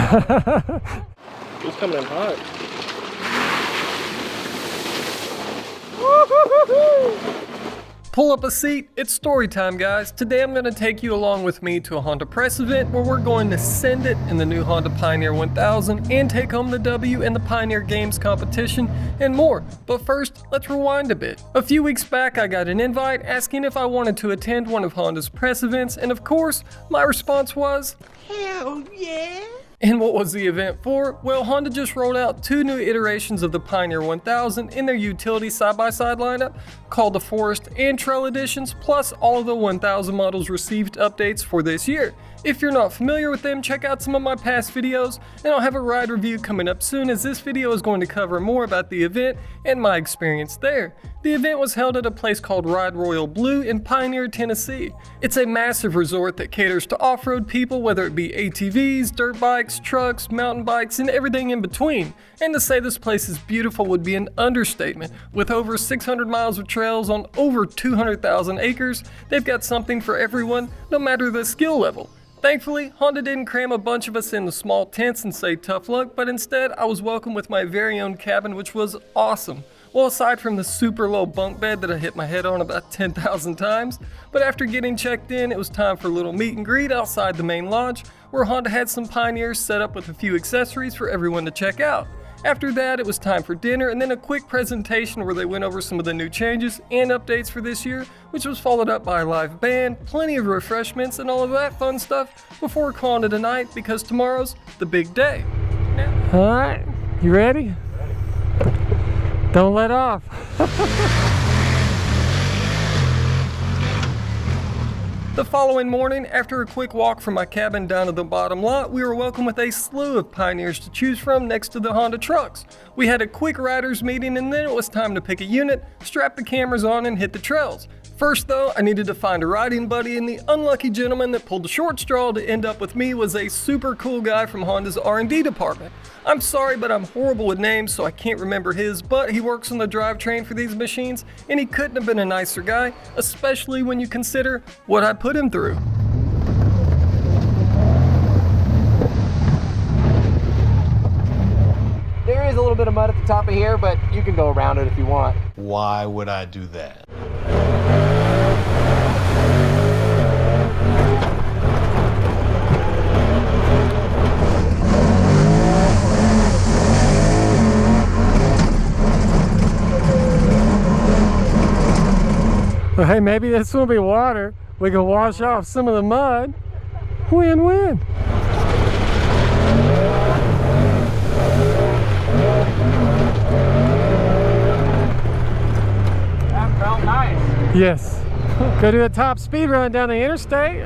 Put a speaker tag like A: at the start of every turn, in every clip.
A: It's coming in hot.
B: Pull up a seat, it's story time, guys. Today I'm going to take you along with me to a Honda press event where we're going to send it in the new Honda Pioneer 1000 and take home the W in the Pioneer Games competition and more. But first, let's rewind a bit. A few weeks back I got an invite asking if I wanted to attend one of Honda's press events, and of course, my response was,
C: hell yeah!
B: And what was the event for? Well, Honda just rolled out 2 new iterations of the Pioneer 1000 in their utility side-by-side lineup called the Forest and Trail Editions, plus all of the 1000 models received updates for this year. If you're not familiar with them, check out some of my past videos, and I'll have a ride review coming up soon, as this video is going to cover more about the event and my experience there. The event was held at a place called Ride Royal Blue in Pioneer, Tennessee. It's a massive resort that caters to off-road people, whether it be ATVs, dirt bikes, trucks, mountain bikes, and everything in between. And to say this place is beautiful would be an understatement. With over 600 miles of trails on over 200,000 acres, they've got something for everyone, no matter the skill level. Thankfully, Honda didn't cram a bunch of us in the small tents and say tough luck, but instead I was welcomed with my very own cabin, which was awesome. Well, aside from the super low bunk bed that I hit my head on about 10,000 times, but after getting checked in, it was time for a little meet and greet outside the main lodge, where Honda had some Pioneers set up with a few accessories for everyone to check out. After that, it was time for dinner and then a quick presentation where they went over some of the new changes and updates for this year, which was followed up by a live band, plenty of refreshments, and all of that fun stuff before calling it a night, because tomorrow's the big day.
A: Alright, you ready? Don't let off.
B: The following morning, after a quick walk from my cabin down to the bottom lot, we were welcomed with a slew of Pioneers to choose from next to the Honda trucks. We had a quick riders meeting, and then it was time to pick a unit, strap the cameras on, and hit the trails. First though, I needed to find a riding buddy, and the unlucky gentleman that pulled the short straw to end up with me was a super cool guy from Honda's R&D department. I'm sorry, but I'm horrible with names, so I can't remember his, but he works on the drivetrain for these machines, and he couldn't have been a nicer guy, especially when you consider what I put him through.
C: There is a little bit of mud at the top of here, but you can go around it if you want.
D: Why would I do that?
A: Well, hey, maybe this will be water. We can wash off some of the mud. Win-win.
C: That felt nice.
A: Yes. Go do a top speed run down the interstate.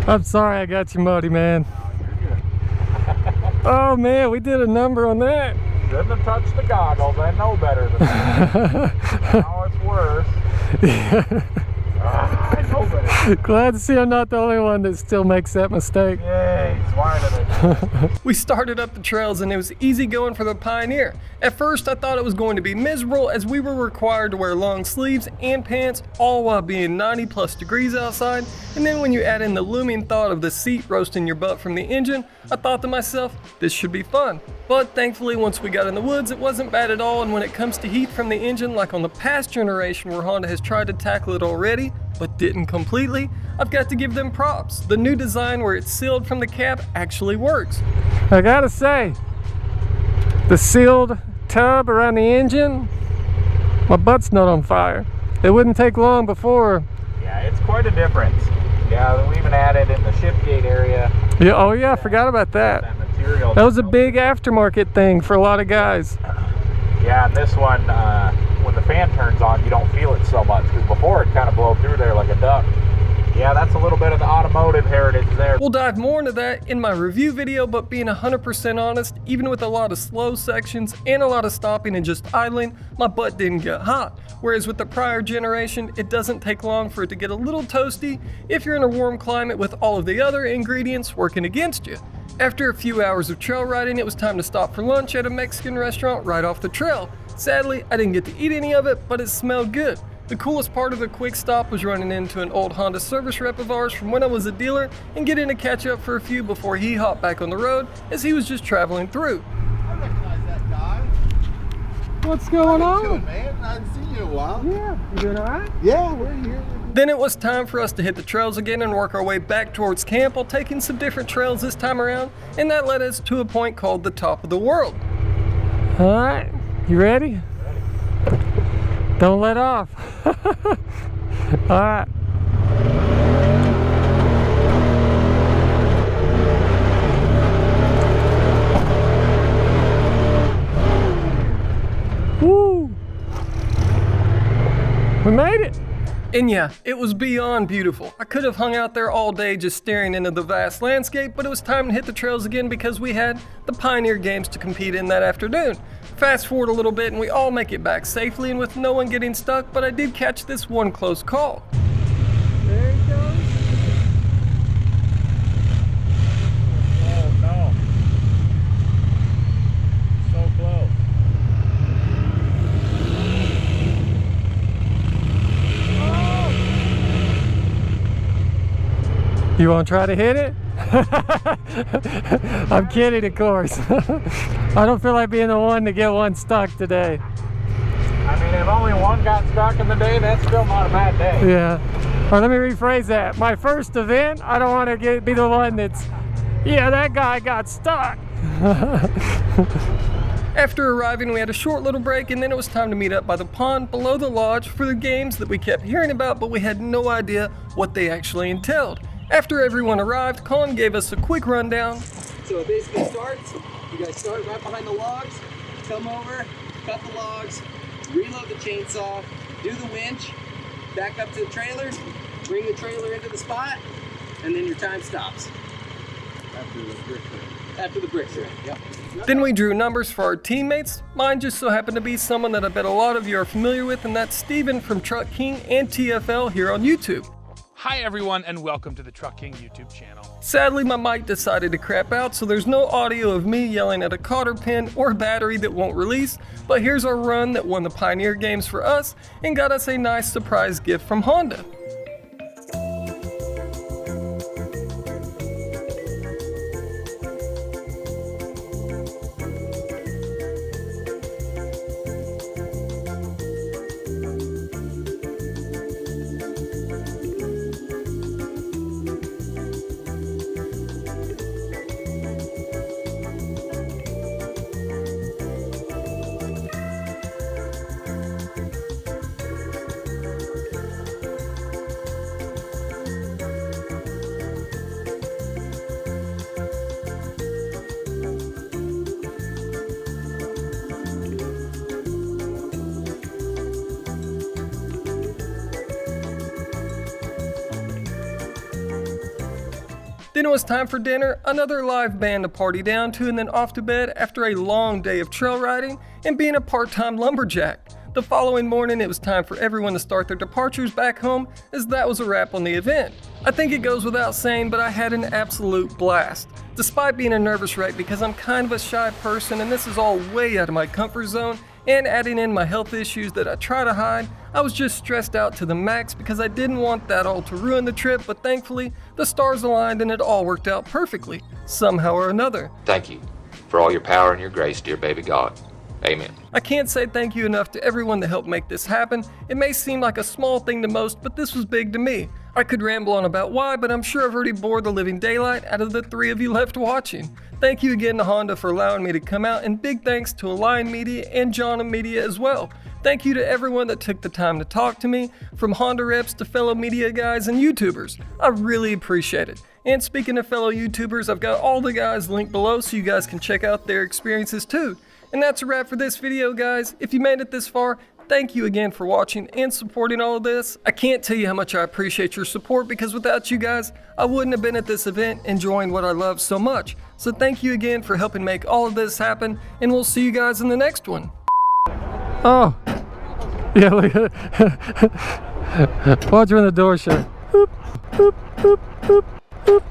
A: I'm sorry I got you muddy, man. Oh man, we did a number on that.
E: Shouldn't have touched the goggles. I know better than that. Now it's worse.
A: Yeah.
E: I know better.
A: Glad to see I'm not the only one that still makes that mistake.
E: Yay, he's whining it.
B: We started up the trails and it was easy going for the Pioneer. At first I thought it was going to be miserable, as we were required to wear long sleeves and pants, all while being 90 plus degrees outside, and then when you add in the looming thought of the seat roasting your butt from the engine, I thought to myself, this should be fun. But thankfully once we got in the woods it wasn't bad at all, and when it comes to heat from the engine, like on the past generation where Honda has tried to tackle it already, but didn't completely, I've got to give them props. The new design where it's sealed from the cab actually works.
A: I gotta say, the sealed tub around the engine, my butt's not on fire. It wouldn't take long before.
E: Yeah, it's quite a difference. Yeah, we even added in the shift gate area.
A: Yeah, oh yeah, I forgot about that.
E: That material.
A: That was a big aftermarket thing for a lot of guys.
E: Yeah, and this one, when the fan turns on, you don't feel it so much, because before it kind of blow through there like a duck. Yeah, that's a little bit of the automotive heritage there.
B: We'll dive more into that in my review video, but being 100% honest, even with a lot of slow sections and a lot of stopping and just idling, my butt didn't get hot. Whereas with the prior generation, it doesn't take long for it to get a little toasty if you're in a warm climate with all of the other ingredients working against you. After a few hours of trail riding, it was time to stop for lunch at a Mexican restaurant right off the trail. Sadly, I didn't get to eat any of it, but it smelled good. The coolest part of the quick stop was running into an old Honda service rep of ours from when I was a dealer and getting to catch up for a few before he hopped back on the road as he was just traveling through.
F: I recognize that guy.
A: What's going
F: How you
A: on?
F: doing, man? I haven't seen you in a while.
A: Yeah, you doing all right?
F: Yeah, we're here.
B: Then it was time for us to hit the trails again and work our way back towards camp while taking some different trails this time around, and that led us to a point called the top of the world.
A: All right, you ready? Don't let off. All right. Woo! We made it.
B: And yeah, it was beyond beautiful. I could have hung out there all day just staring into the vast landscape, but it was time to hit the trails again because we had the Pioneer Games to compete in that afternoon. Fast forward a little bit and we all make it back safely and with no one getting stuck, but I did catch this one close call.
A: There he goes.
E: Oh no. So close.
A: You want to try to hit it? I'm kidding, of course. I don't feel like being the one to get one stuck today.
E: I mean, if only one got stuck in the day, that's still not a bad day.
A: Yeah. Or let me rephrase that. My first event, I don't want to be the one that's, yeah, that guy got stuck.
B: After arriving, we had a short little break and then it was time to meet up by the pond below the lodge for the games that we kept hearing about, but we had no idea what they actually entailed. After everyone arrived, Colin gave us a quick rundown.
C: So it basically starts, you guys start right behind the logs, come over, cut the logs, reload the chainsaw, do the winch, back up to the trailer, bring the trailer into the spot, and then your time stops. After the bricks are in, yep.
B: Then we drew numbers for our teammates. Mine just so happened to be someone that I bet a lot of you are familiar with, and that's Steven from Truck King and TFL here on YouTube.
G: Hi everyone and welcome to the Truck King YouTube channel.
B: Sadly, my mic decided to crap out, so there's no audio of me yelling at a cotter pin or battery that won't release, but here's our run that won the Pioneer Games for us and got us a nice surprise gift from Honda. Then it was time for dinner, another live band to party down to, and then off to bed after a long day of trail riding and being a part-time lumberjack. The following morning, it was time for everyone to start their departures back home, as that was a wrap on the event. I think it goes without saying, but I had an absolute blast. Despite being a nervous wreck because I'm kind of a shy person and this is all way out of my comfort zone, and adding in my health issues that I try to hide, I was just stressed out to the max because I didn't want that all to ruin the trip, but thankfully, the stars aligned and it all worked out perfectly, somehow or another.
H: Thank you for all your power and your grace, dear baby God. Amen.
B: I can't say thank you enough to everyone that helped make this happen. It may seem like a small thing to most, but this was big to me. I could ramble on about why, but I'm sure I've already bored the living daylight out of the three of you left watching. Thank you again to Honda for allowing me to come out, and big thanks to Align Media and John Media as well. Thank you to everyone that took the time to talk to me, from Honda reps to fellow media guys and YouTubers. I really appreciate it. And speaking of fellow YouTubers, I've got all the guys linked below so you guys can check out their experiences too. And that's a wrap for this video, guys. If you made it this far, thank you again for watching and supporting all of this. I can't tell you how much I appreciate your support, because without you guys, I wouldn't have been at this event enjoying what I love so much. So thank you again for helping make all of this happen, and we'll see you guys in the next one.
A: Oh, yeah, look at it. Watch when the door shut. Boop, boop, boop, boop, boop.